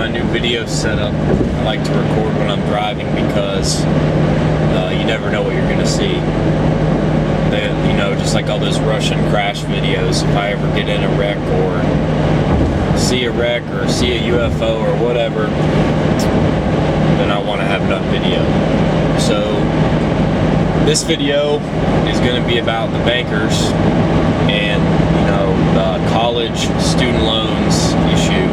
my new video setup. I like to record when I'm driving because you never know what you're going to see. Just like all those Russian crash videos, if I ever get in a wreck or see a wreck or see a UFO or whatever, then I want to have it on video. So this video is going to be about the bankers and the college student loans issue.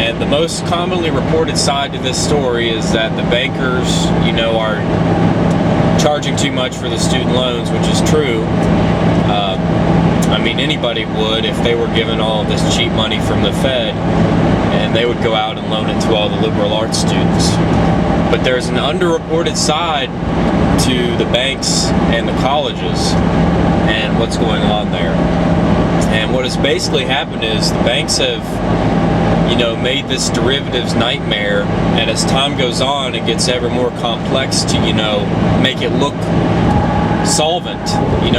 And the most commonly reported side to this story is that the bankers, are charging too much for the student loans, which is true. Anybody would if they were given all of this cheap money from the Fed, and they would go out and loan it to all the liberal arts students. But there's an underreported side to the banks and the colleges and what's going on there. And what has basically happened is the banks have made this derivatives nightmare, and as time goes on it gets ever more complex to make it look solvent,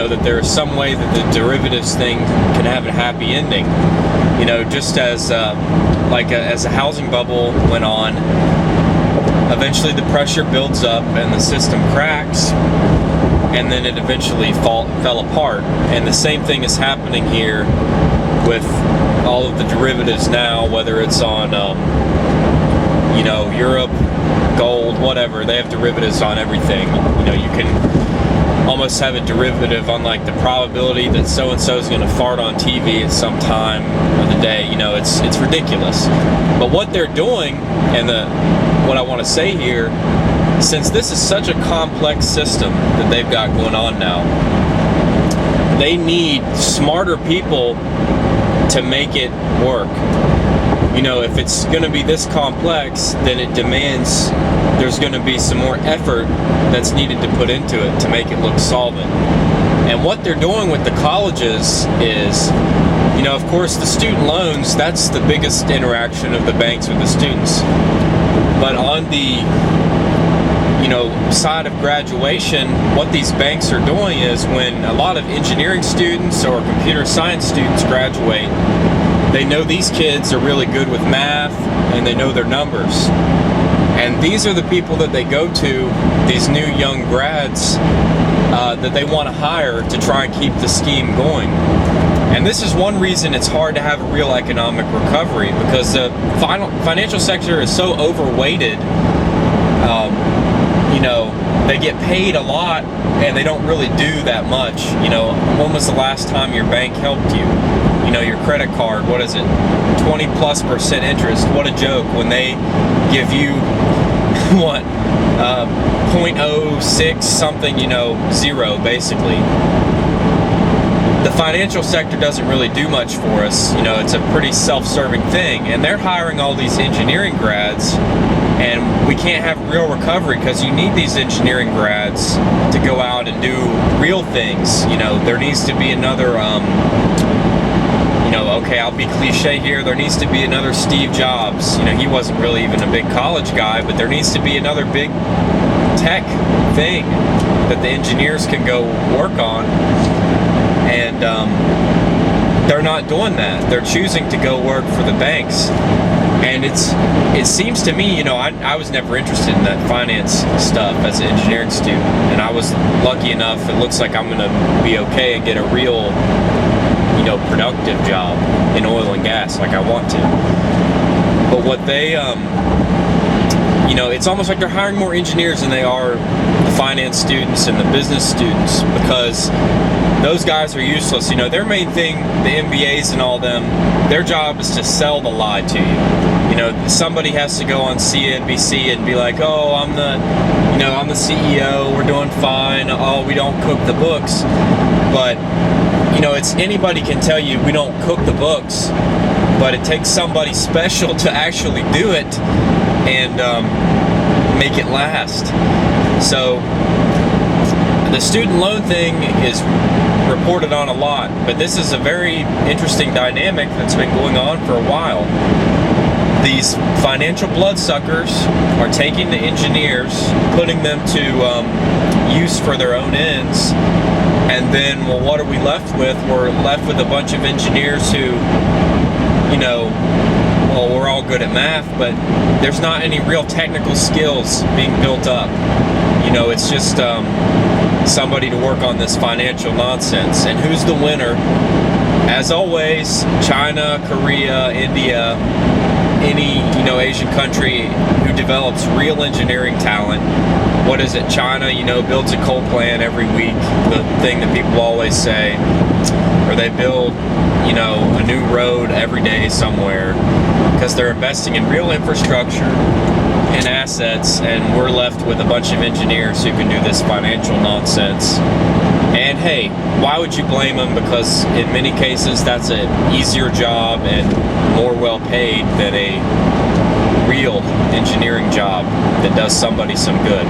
that there is some way that the derivatives thing can have a happy ending. Just as as a housing bubble went on, eventually the pressure builds up and the system cracks, and then it eventually fell apart. And the same thing is happening here with all of the derivatives now, whether it's on Europe, gold, whatever. They have derivatives on everything. You can almost have a derivative on like the probability that so-and-so is going to fart on TV at some time of the day. It's ridiculous. But what they're doing, and what I want to say here, since this is such a complex system that they've got going on now, they need smarter people to make it work. If it's going to be this complex, then it demands there's going to be some more effort that's needed to put into it to make it look solvent. And what they're doing with the colleges is, of course, the student loans, that's the biggest interaction of the banks with the students. But on the side of graduation, what these banks are doing is when a lot of engineering students or computer science students graduate, they know these kids are really good with math and they know their numbers. And these are the people that they go to, these new young grads, that they want to hire to try and keep the scheme going. And this is one reason it's hard to have a real economic recovery, because the financial sector is so overweighted. They get paid a lot and they don't really do that much. When was the last time your bank helped you? Your credit card, what is it? 20+% interest. What a joke when they give you what? 0.06 something, zero basically. The financial sector doesn't really do much for us. It's a pretty self-serving thing, and they're hiring all these engineering grads, and we can't have real recovery because you need these engineering grads to go out and do real things. There needs to be another okay, I'll be cliche here, there needs to be another Steve Jobs. He wasn't really even a big college guy, but there needs to be another big tech thing that the engineers can go work on. And they're not doing that. They're choosing to go work for the banks. And it seems to me, I was never interested in that finance stuff as an engineering student, and I was lucky enough, it looks like I'm going to be okay and get a real productive job in oil and gas like I want to. But what they it's almost like they're hiring more engineers than they are the finance students and the business students, because those guys are useless. Their main thing, the MBAs and all them, their job is to sell the lie to you. Somebody has to go on CNBC and be like, oh, I'm the CEO, we're doing fine, oh, we don't cook the books. But it's anybody can tell you we don't cook the books, but it takes somebody special to actually do it and make it last. So the student loan thing is reported on a lot, but this is a very interesting dynamic that's been going on for a while. These financial bloodsuckers are taking the engineers, putting them to use for their own ends, and then, well, what are we left with? We're left with a bunch of engineers who, well, we're all good at math, but there's not any real technical skills being built up. You know, it's just somebody to work on this financial nonsense. And who's the winner? As always, China, Korea, India, any, you know, Asian country who develops real engineering talent. What is it? China, you know, builds a coal plant every week, the thing that people always say, or they build, you know, a new road every day somewhere, because they're investing in real infrastructure and assets, and we're left with a bunch of engineers who can do this financial nonsense. And hey, why would you blame them? Because in many cases that's an easier job and more well paid than a real engineering job that does somebody some good.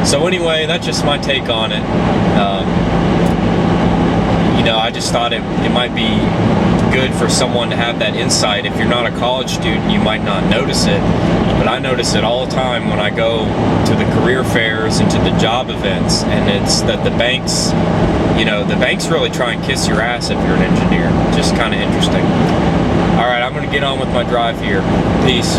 So anyway, that's just my take on it. You know, I just thought it might be good for someone to have that insight. If you're not a college student, you might not notice it, but I notice it all the time when I go to the career fairs and to the job events, and it's that the banks, you know, the banks really try and kiss your ass if you're an engineer. Just kind of interesting. All right, I'm going to get on with my drive here. Peace.